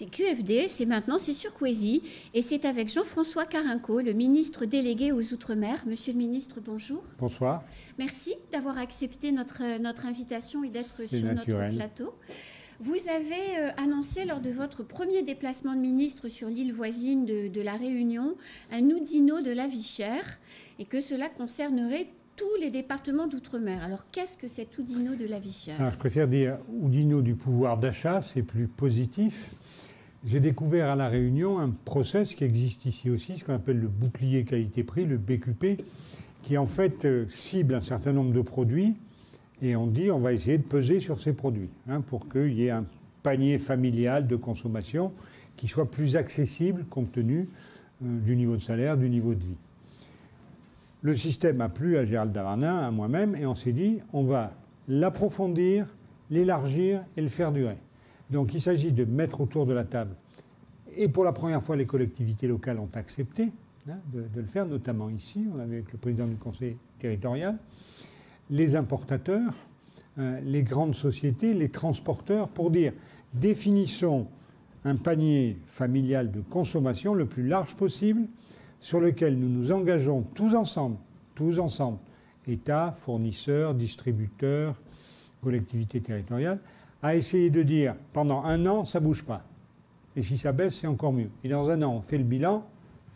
C'est QFD, c'est maintenant, c'est sur Quasi, et c'est avec Jean-François Carenco, le ministre délégué aux Outre-mer. Monsieur le ministre, bonjour. Bonsoir. Merci d'avoir accepté notre invitation et d'être sur naturel. Notre plateau. Vous avez annoncé lors de votre premier déplacement de ministre sur l'île voisine de La Réunion un Oudinot de la vie chère et que cela concernerait tous les départements d'outre-mer. Alors, qu'est-ce que cet Oudinot de la vie chère? Alors, je préfère dire Oudinot du pouvoir d'achat, c'est plus positif. J'ai découvert à La Réunion un process qui existe ici aussi, ce qu'on appelle le bouclier qualité-prix, le BQP, qui en fait cible un certain nombre de produits et on dit on va essayer de peser sur ces produits pour qu'il y ait un panier familial de consommation qui soit plus accessible compte tenu du niveau de salaire, du niveau de vie. Le système a plu à Gérald Darmanin, à moi-même, et on s'est dit on va l'approfondir, l'élargir et le faire durer. Donc il s'agit de mettre autour de la table, et pour la première fois les collectivités locales ont accepté de le faire, notamment ici, on avait avec le président du conseil territorial, les importateurs, les grandes sociétés, les transporteurs, pour dire définissons un panier familial de consommation le plus large possible, sur lequel nous nous engageons tous ensemble, État, fournisseurs, distributeurs, collectivités territoriales, à essayer de dire pendant un an, ça ne bouge pas. Et si ça baisse, c'est encore mieux. Et dans un an, on fait le bilan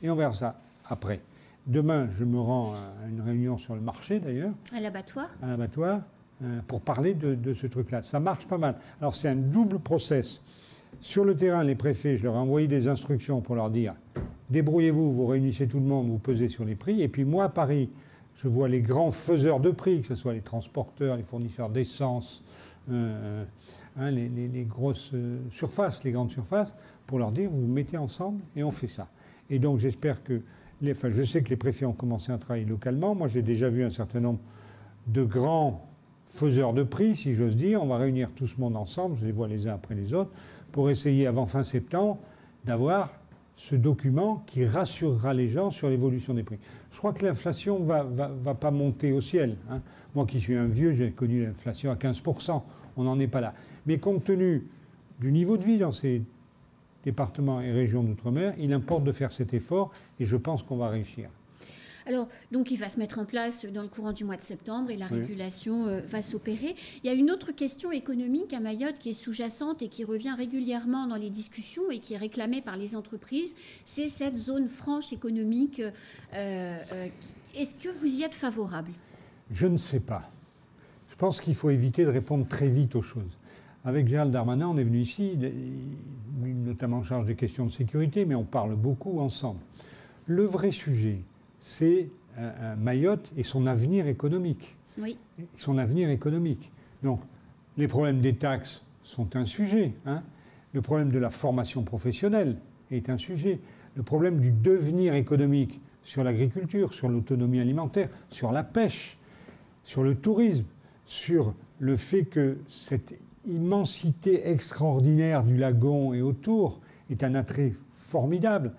et on verra ça après. Demain, je me rends à une réunion sur le marché d'ailleurs. À l'abattoir. À l'abattoir, pour parler de ce truc-là. Ça marche pas mal. Alors c'est un double process. Sur le terrain, les préfets, je leur ai envoyé des instructions pour leur dire débrouillez-vous, vous réunissez tout le monde, vous pesez sur les prix. Et puis moi, à Paris, je vois les grands faiseurs de prix, que ce soit les transporteurs, les fournisseurs d'essence, les grosses surfaces, les grandes surfaces, pour leur dire vous vous mettez ensemble et on fait ça. Et donc j'espère que, je sais que les préfets ont commencé à travailler localement. Moi, j'ai déjà vu un certain nombre de grands faiseurs de prix, si j'ose dire. On va réunir tout ce monde ensemble, je les vois les uns après les autres, pour essayer avant fin septembre d'avoir ce document qui rassurera les gens sur l'évolution des prix. Je crois que l'inflation va pas monter au ciel. Moi qui suis un vieux, j'ai connu l'inflation à 15%. On n'en est pas là. Mais compte tenu du niveau de vie dans ces départements et régions d'outre-mer, il importe de faire cet effort et je pense qu'on va réussir. Alors, donc, il va se mettre en place dans le courant du mois de septembre et la régulation va s'opérer. Il y a une autre question économique à Mayotte qui est sous-jacente et qui revient régulièrement dans les discussions et qui est réclamée par les entreprises, c'est cette zone franche économique. Est-ce que vous y êtes favorable? Je ne sais pas. Je pense qu'il faut éviter de répondre très vite aux choses. Avec Gérald Darmanin, on est venu ici, notamment en charge des questions de sécurité, mais on parle beaucoup ensemble. Le vrai sujet, c'est Mayotte et son avenir économique. Oui. Son avenir économique. Donc, les problèmes des taxes sont un sujet. Le problème de la formation professionnelle est un sujet. Le problème du devenir économique sur l'agriculture, sur l'autonomie alimentaire, sur la pêche, sur le tourisme, sur le fait que cette immensité extraordinaire du lagon et autour est un attrait formidable.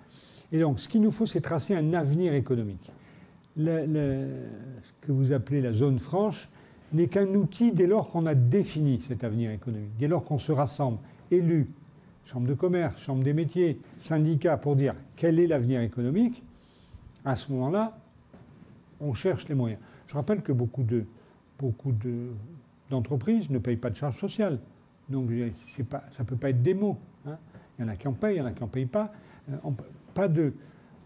Et donc, ce qu'il nous faut, c'est tracer un avenir économique. Ce que vous appelez la zone franche n'est qu'un outil dès lors qu'on a défini cet avenir économique, dès lors qu'on se rassemble, élus, chambre de commerce, chambre des métiers, syndicats, pour dire quel est l'avenir économique. À ce moment-là, on cherche les moyens. Je rappelle que beaucoup d'entreprises ne payent pas de charges sociales. Donc, ça ne peut pas être des mots. Il y en a qui en payent, il y en a qui n'en payent pas.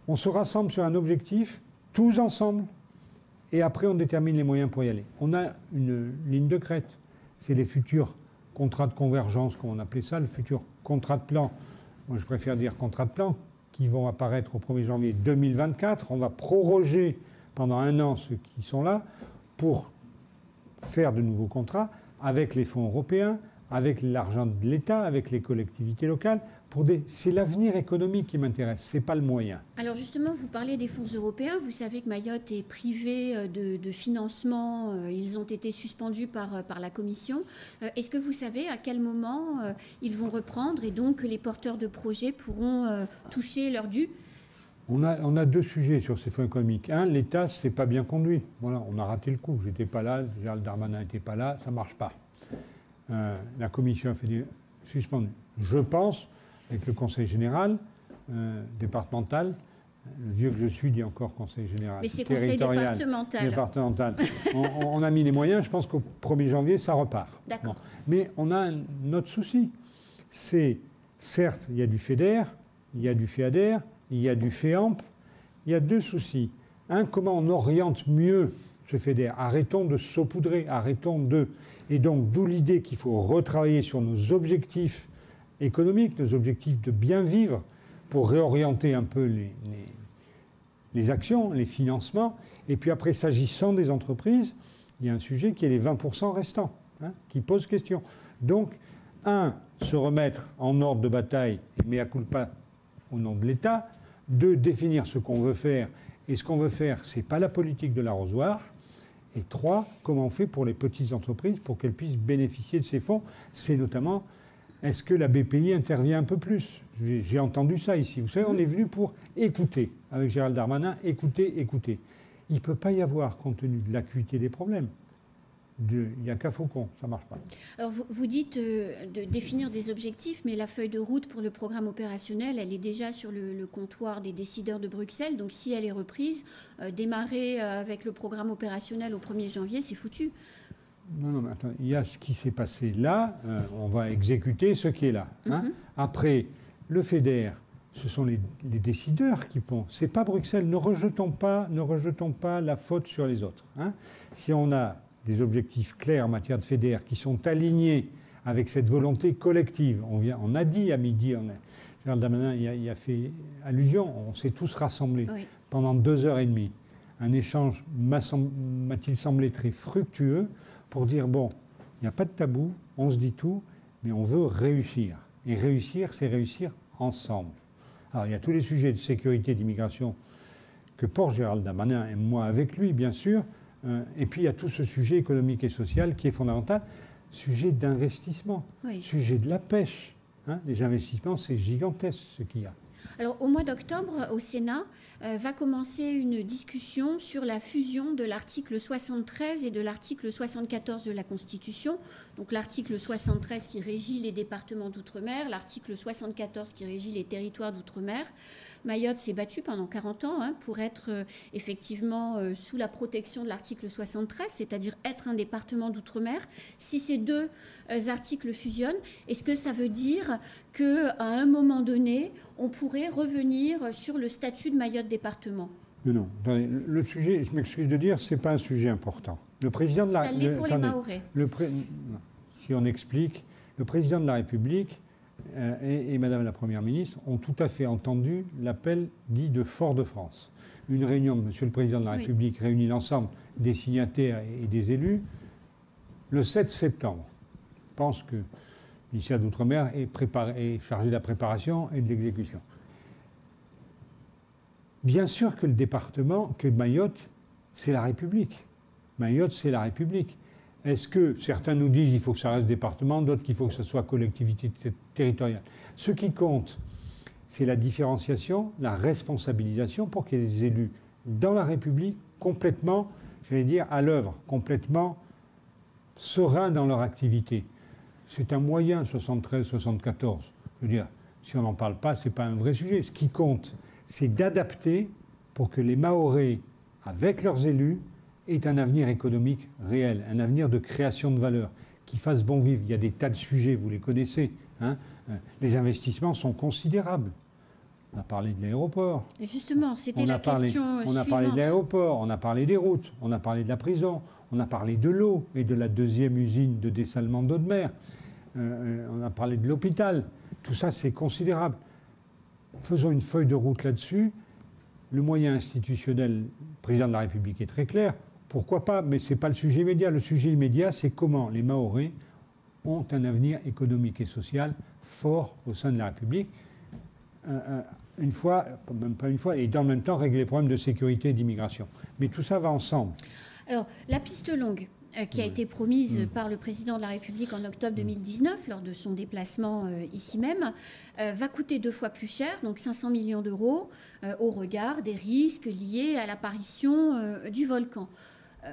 On se rassemble sur un objectif, tous ensemble, et après on détermine les moyens pour y aller. On a une ligne de crête, c'est les futurs contrats de convergence, comme on appelait ça, le futur contrat de plan. Moi je préfère dire contrat de plan, qui vont apparaître au 1er janvier 2024. On va proroger pendant un an ceux qui sont là pour faire de nouveaux contrats avec les fonds européens, avec l'argent de l'État, avec les collectivités locales. C'est l'avenir économique qui m'intéresse, ce n'est pas le moyen. Alors justement, vous parlez des fonds européens. Vous savez que Mayotte est privé de financement. Ils ont été suspendus par la Commission. Est-ce que vous savez à quel moment ils vont reprendre et donc que les porteurs de projets pourront toucher leur dû? On a deux sujets sur ces fonds économiques. Un, l'État ne s'est pas bien conduit. Voilà, on a raté le coup. J'étais pas là, Gérald Darmanin n'était pas là, ça ne marche pas. La Commission a fait des suspendus. Je pense, avec le conseil général départemental. Le vieux que je suis dit encore conseil général. Mais c'est conseil départemental. On a mis les moyens, je pense qu'au 1er janvier, ça repart. D'accord. Bon. Mais on a un autre souci. C'est, certes, il y a du FEDER, il y a du FEADER, il y a du FEAMP. Il y a 2 soucis. Un, comment on oriente mieux ce FEDER? Arrêtons de saupoudrer, arrêtons de... Et donc, d'où l'idée qu'il faut retravailler sur nos objectifs économiques, nos objectifs de bien vivre, pour réorienter un peu les actions, les financements. Et puis après, s'agissant des entreprises, il y a un sujet qui est les 20% restants, qui pose question. Donc, se remettre en ordre de bataille, mea culpa au nom de l'État. 2, définir ce qu'on veut faire. Et ce qu'on veut faire, ce n'est pas la politique de l'arrosoir. Et 3, comment on fait pour les petites entreprises pour qu'elles puissent bénéficier de ces fonds. C'est notamment, est-ce que la BPI intervient un peu plus? J'ai entendu ça ici. Vous savez, on est venu pour écouter, avec Gérald Darmanin, écouter. Il ne peut pas y avoir, compte tenu de l'acuité des problèmes. Il n'y a qu'à Faucon, ça ne marche pas. Alors, vous dites de définir des objectifs, mais la feuille de route pour le programme opérationnel, elle est déjà sur le comptoir des décideurs de Bruxelles. Donc, si elle est reprise, démarrer avec le programme opérationnel au 1er janvier, c'est foutu. Non, mais attends, il y a ce qui s'est passé là, on va exécuter ce qui est là. Après, le FEDER, ce sont les décideurs qui font. Ce n'est pas Bruxelles. Ne rejetons pas la faute sur les autres. Si on a des objectifs clairs en matière de FEDER qui sont alignés avec cette volonté collective. On a dit à midi, Gérald Darmanin y a fait allusion, on s'est tous rassemblés pendant 2h30. Un échange m'a-t-il semblé très fructueux pour dire, bon, il n'y a pas de tabou, on se dit tout, mais on veut réussir. Et réussir, c'est réussir ensemble. Alors, il y a tous les sujets de sécurité, d'immigration que porte Gérald Darmanin, et moi avec lui, bien sûr. Et puis, il y a tout ce sujet économique et social qui est fondamental. Sujet d'investissement, sujet de la pêche. Les investissements, c'est gigantesque ce qu'il y a. Alors, au mois d'octobre, au Sénat, va commencer une discussion sur la fusion de l'article 73 et de l'article 74 de la Constitution. Donc, l'article 73 qui régit les départements d'outre-mer, l'article 74 qui régit les territoires d'outre-mer. Mayotte s'est battue pendant 40 ans pour être effectivement sous la protection de l'article 73, c'est-à-dire être un département d'outre-mer. Si ces 2 articles fusionnent, est-ce que ça veut dire qu'à un moment donné, on pourrait revenir sur le statut de Mayotte département? Non. Le sujet, je m'excuse de dire, ce n'est pas un sujet important. Le président de la Ça l'est pour les Mahorais. Si on explique, le président de la République et Madame la Première ministre ont tout à fait entendu l'appel dit de Fort-de-France. Une réunion de Monsieur le Président de la République réunit l'ensemble des signataires et des élus le 7 septembre. Je pense que le ministère d'Outre-mer est chargé de la préparation et de l'exécution. Bien sûr que le département, que Mayotte, c'est la République. Mayotte, c'est la République. Est-ce que certains nous disent qu'il faut que ça reste département, d'autres qu'il faut que ce soit collectivité territoriale. Ce qui compte, c'est la différenciation, la responsabilisation pour qu'il y ait des élus dans la République complètement, j'allais dire, à l'œuvre, complètement sereins dans leur activité. C'est un moyen, 73-74. Je veux dire, si on n'en parle pas, ce n'est pas un vrai sujet. Ce qui compte, c'est d'adapter pour que les Mahorais, avec leurs élus, aient un avenir économique réel, un avenir de création de valeur, qui fasse bon vivre. Il y a des tas de sujets, vous les connaissez. Les investissements sont considérables. On a parlé de l'aéroport. Justement, c'était la question suivante. On a parlé de l'aéroport, on a parlé des routes, on a parlé de la prison, on a parlé de l'eau et de la 2e usine de dessalement d'eau de mer. On a parlé de l'hôpital. Tout ça, c'est considérable. Faisons une feuille de route là-dessus. Le moyen institutionnel, le président de la République est très clair. Pourquoi pas? Mais ce n'est pas le sujet immédiat. Le sujet immédiat, c'est comment les Mahorais ont un avenir économique et social fort au sein de la République. Une fois, même pas une fois, et dans le même temps régler les problèmes de sécurité et d'immigration. Mais tout ça va ensemble. Alors, la piste longue qui a été promise par le président de la République en octobre 2019, lors de son déplacement ici même, va coûter 2 fois plus cher, donc 500 millions d'euros, au regard des risques liés à l'apparition du volcan.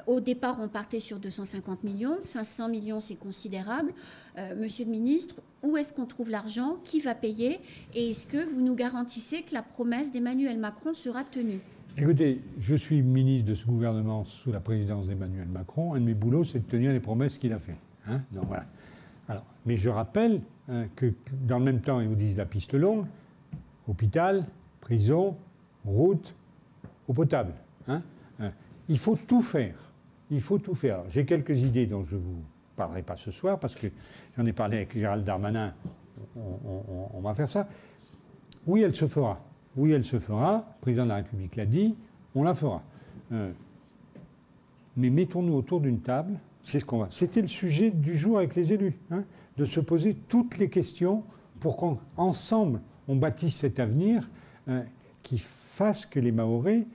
Au départ, on partait sur 250 millions. 500 millions, c'est considérable. Monsieur le ministre, où est-ce qu'on trouve l'argent? Qui va payer? Et est-ce que vous nous garantissez que la promesse d'Emmanuel Macron sera tenue? Écoutez, je suis ministre de ce gouvernement sous la présidence d'Emmanuel Macron. Un de mes boulots, c'est de tenir les promesses qu'il a faites. Hein, donc voilà. Alors, mais je rappelle que dans le même temps, ils vous disent la piste longue, hôpital, prison, route, eau potable. Hein. Il faut tout faire. Il faut tout faire. J'ai quelques idées dont je ne vous parlerai pas ce soir, parce que j'en ai parlé avec Gérald Darmanin. On va faire ça. Oui, elle se fera. Oui, elle se fera. Le président de la République l'a dit. On la fera. Mais mettons-nous autour d'une table. C'est ce qu'on va. C'était le sujet du jour avec les élus, hein, de se poser toutes les questions pour qu'ensemble on bâtisse cet avenir qui fasse que les Mahorais,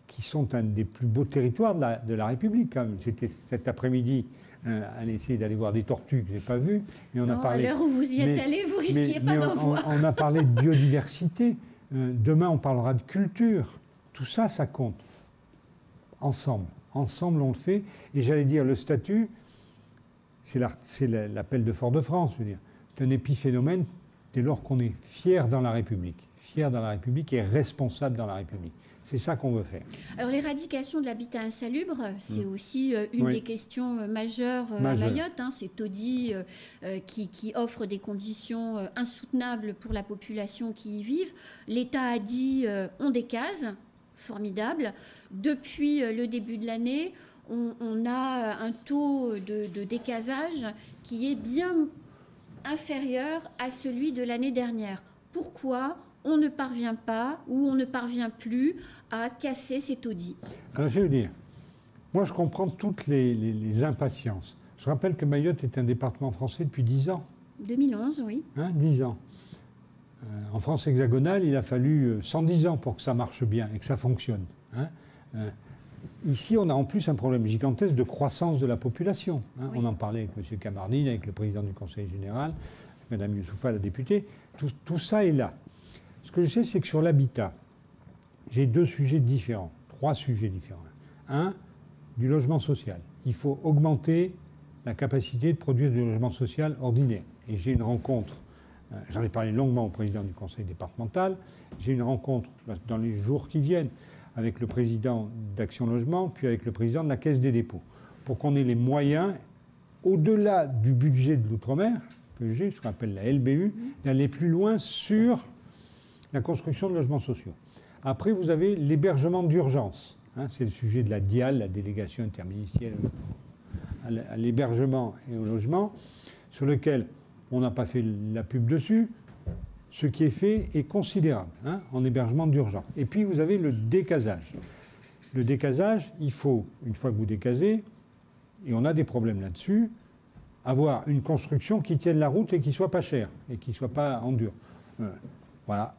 qui sont un des plus beaux territoires de la République. J'étais cet après-midi à essayer d'aller voir des tortues que je n'ai pas vues. Mais on a parlé, à l'heure où vous y êtes allé, vous risquiez pas d'en voir. On a parlé de biodiversité. Demain, on parlera de culture. Tout ça, ça compte. Ensemble. Ensemble, on le fait. Et j'allais dire, le statut, c'est l'appel de Fort-de-France. C'est un épiphénomène dès lors qu'on est fier dans la République. Fier dans la République et responsable dans la République. C'est ça qu'on veut faire. Alors l'éradication de l'habitat insalubre, c'est aussi une des questions majeures à Mayotte. Hein. C'est taudis qui offre des conditions insoutenables pour la population qui y vit. L'État a dit on décase, formidable. Depuis le début de l'année, on a un taux de décasage qui est bien inférieur à celui de l'année dernière. Pourquoi on ne parvient pas ou on ne parvient plus à casser ces taudis? Alors, je veux dire, moi je comprends toutes les impatiences. Je rappelle que Mayotte est un département français depuis 10 ans. 2011, oui. 10 ans. En France hexagonale, il a fallu 110 ans pour que ça marche bien et que ça fonctionne. Ici, on a en plus un problème gigantesque de croissance de la population. Oui. On en parlait avec M. Kamardine, avec le président du Conseil général, Mme Youssoufa, la députée. Tout ça est là. Ce que je sais, c'est que sur l'habitat, j'ai 2 sujets différents, 3 sujets différents. Un, du logement social. Il faut augmenter la capacité de produire du logement social ordinaire. Et j'ai une rencontre, j'en ai parlé longuement au président du conseil départemental, j'ai une rencontre dans les jours qui viennent avec le président d'Action Logement, puis avec le président de la Caisse des dépôts, pour qu'on ait les moyens, au-delà du budget de l'outre-mer, que j'ai, ce qu'on appelle la LBU, d'aller plus loin sur la construction de logements sociaux. Après, vous avez l'hébergement d'urgence. C'est le sujet de la DIAL, la délégation interministérielle à l'hébergement et au logement, sur lequel on n'a pas fait la pub dessus. Ce qui est fait est considérable en hébergement d'urgence. Et puis, vous avez le décasage. Le décasage, il faut, une fois que vous décasez, et on a des problèmes là-dessus, avoir une construction qui tienne la route et qui ne soit pas chère, et qui ne soit pas en dur. Voilà.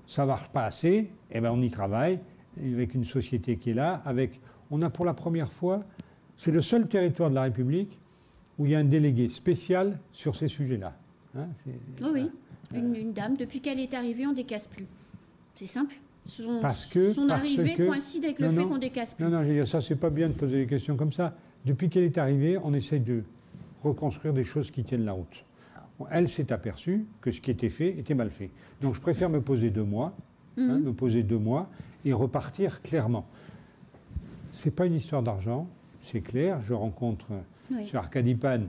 Ça ne marche pas assez, eh ben on y travaille avec une société qui est là. On a pour la première fois, c'est le seul territoire de la République où il y a un délégué spécial sur ces sujets-là. Oui, une dame, depuis qu'elle est arrivée, on ne décasse plus. C'est simple. Son arrivée coïncide avec le fait qu'on ne décasse plus. Non, ça, c'est pas bien de poser des questions comme ça. Depuis qu'elle est arrivée, on essaie de reconstruire des choses qui tiennent la route. Elle s'est aperçue que ce qui était fait était mal fait. Donc je préfère me poser 2 mois, et repartir clairement. Ce n'est pas une histoire d'argent, c'est clair. Je rencontre M. Arcadipan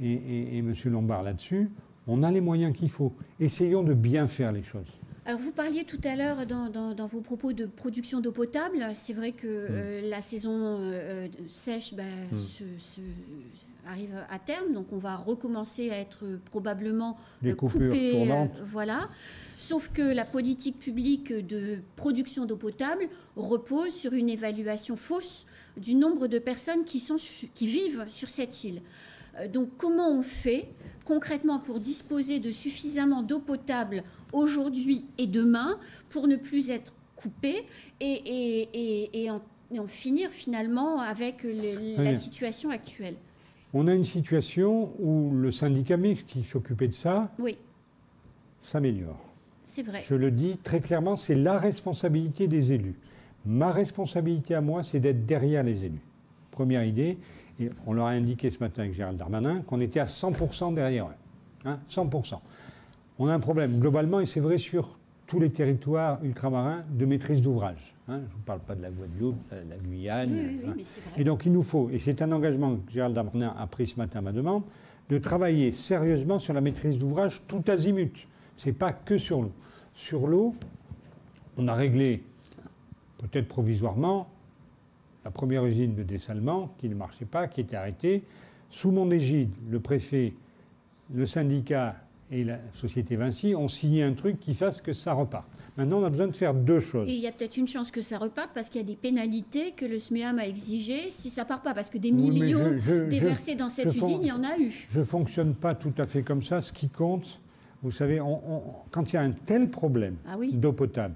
et M. Lombard là-dessus. On a les moyens qu'il faut. Essayons de bien faire les choses. Alors vous parliez tout à l'heure dans vos propos de production d'eau potable. C'est vrai que la saison sèche arrive à terme, donc on va recommencer à être probablement des coupures tournantes. Voilà. Sauf que la politique publique de production d'eau potable repose sur une évaluation fausse du nombre de personnes qui vivent sur cette île. Donc comment on fait concrètement pour disposer de suffisamment d'eau potable aujourd'hui et demain pour ne plus être coupé et en finir finalement avec la situation actuelle? On a une situation où le syndicat mixte qui s'occupait de ça s'améliore. C'est vrai. Je le dis très clairement, c'est la responsabilité des élus. Ma responsabilité à moi, c'est d'être derrière les élus. première idée. Et on leur a indiqué ce matin avec Gérald Darmanin qu'on était à 100% derrière eux. Hein, 100%. On a un problème globalement, et c'est vrai sur tous les territoires ultramarins, de maîtrise d'ouvrage. Hein. Je ne vous parle pas de la Guadeloupe, de la Guyane. Oui, hein. mais c'est vrai. Et donc il nous faut, et c'est un engagement que Gérald Darmanin a pris ce matin à ma demande, de travailler sérieusement sur la maîtrise d'ouvrage tout azimut. Ce n'est pas que sur l'eau. Sur l'eau, on a réglé, peut-être provisoirement, la première usine de dessalement qui ne marchait pas, qui était arrêtée. Sous mon égide, le préfet, le syndicat et la société Vinci ont signé un truc qui fasse que ça repart. Maintenant, on a besoin de faire deux choses. Et il y a peut-être une chance que ça reparte parce qu'il y a des pénalités que le SMEAM a exigées si ça part pas. Parce que des millions déversés dans cette usine, il y en a eu. Je ne fonctionne pas tout à fait comme ça. Ce qui compte, vous savez, quand il y a un tel problème d'eau potable,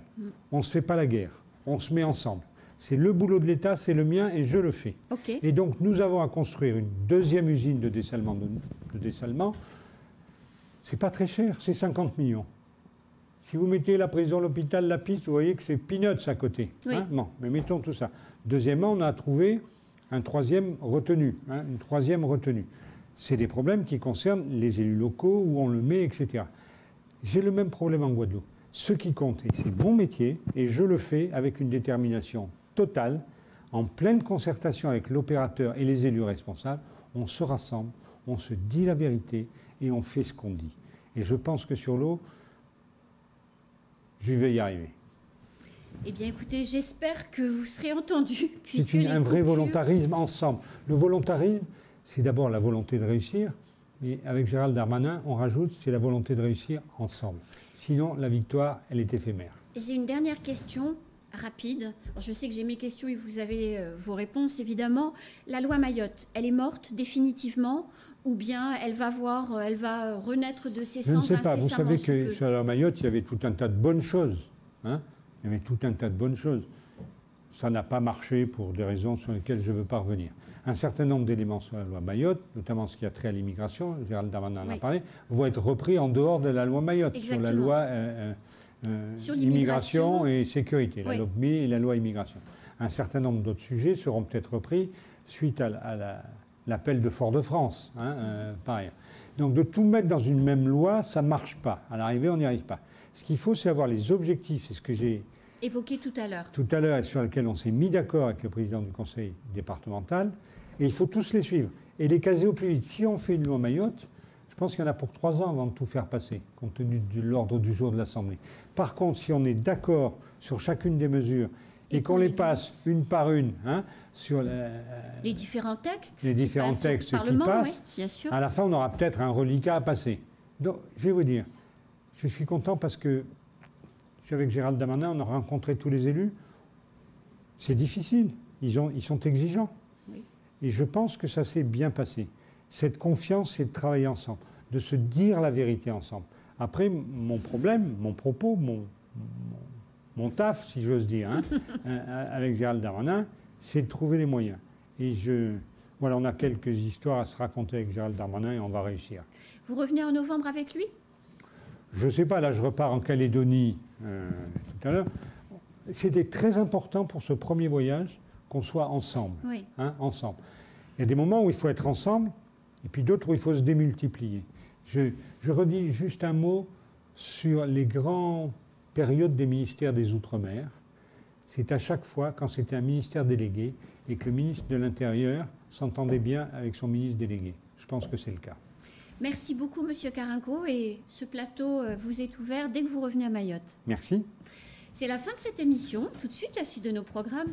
on ne se fait pas la guerre. On se met ensemble. C'est le boulot de l'État, c'est le mien et je le fais. Okay. Et donc, nous avons à construire une deuxième usine de dessalement. C'est pas très cher, c'est 50 millions. Si vous mettez la prison, l'hôpital, la piste, vous voyez que c'est peanuts à côté. Oui. Hein, bon, mais mettons tout ça. Deuxièmement, on a trouvé une troisième retenue. C'est des problèmes qui concernent les élus locaux, où on le met, etc. J'ai le même problème en Guadeloupe. Ce qui compte, et c'est mon métier, et je le fais avec une détermination totale, en pleine concertation avec l'opérateur et les élus responsables, on se rassemble, on se dit la vérité et on fait ce qu'on dit. Et je pense que sur l'eau, je vais y arriver. Eh bien, écoutez, j'espère que vous serez entendus. C'est un vrai volontarisme ensemble. Le volontarisme, c'est d'abord la volonté de réussir, mais avec Gérald Darmanin, on rajoute, c'est la volonté de réussir ensemble. Sinon, la victoire, elle est éphémère. J'ai une dernière question rapide. Alors, je sais que j'ai mes questions et vous avez vos réponses, évidemment. La loi Mayotte, elle est morte définitivement ou bien elle va renaître de ses cendres? Je ne sais pas. Vous savez que sur la loi Mayotte, il y avait tout un tas de bonnes choses. Hein, il y avait tout un tas de bonnes choses. Ça n'a pas marché pour des raisons sur lesquelles je ne veux pas revenir. Un certain nombre d'éléments sur la loi Mayotte, notamment ce qui a trait à l'immigration, Gérald Darmanin en a parlé, vont être repris en dehors de la loi Mayotte, exactement, sur la loi sur immigration et sécurité, la LOPMI et la loi immigration. Un certain nombre d'autres sujets seront peut-être repris suite à l'appel de Fort-de-France, par ailleurs. Donc de tout mettre dans une même loi, ça ne marche pas. À l'arrivée, on n'y arrive pas. Ce qu'il faut, c'est avoir les objectifs, c'est ce que j'ai évoqué tout à l'heure. Tout à l'heure, et sur lequel on s'est mis d'accord avec le président du conseil départemental, et il faut tous les suivre et les caser au plus vite. Si on fait une loi Mayotte, je pense qu'il y en a pour 3 ans avant de tout faire passer, compte tenu de l'ordre du jour de l'Assemblée. Par contre, si on est d'accord sur chacune des mesures et qu'on les passe une par une, sur les différents textes, qui passent, bien sûr. À la fin, on aura peut-être un reliquat à passer. Donc, je vais vous dire, je suis content parce que avec Gérald Darmanin, on a rencontré tous les élus. C'est difficile. Ils sont exigeants. Oui. Et je pense que ça s'est bien passé. Cette confiance, c'est de travailler ensemble, de se dire la vérité ensemble. Après, mon problème, mon propos, mon taf, si j'ose dire, avec Gérald Darmanin, c'est de trouver les moyens. Et voilà, on a quelques histoires à se raconter avec Gérald Darmanin et on va réussir. Vous revenez en novembre avec lui ? Je ne sais pas, là je repars en Calédonie tout à l'heure. C'était très important pour ce premier voyage qu'on soit ensemble. Oui. Ensemble. Il y a des moments où il faut être ensemble et puis d'autres où il faut se démultiplier. Je redis juste un mot sur les grandes périodes des ministères des Outre-mer. C'est à chaque fois quand c'était un ministère délégué et que le ministre de l'Intérieur s'entendait bien avec son ministre délégué. Je pense que c'est le cas. Merci beaucoup, Monsieur Carinco. Et ce plateau vous est ouvert dès que vous revenez à Mayotte. Merci. C'est la fin de cette émission. Tout de suite, la suite de nos programmes.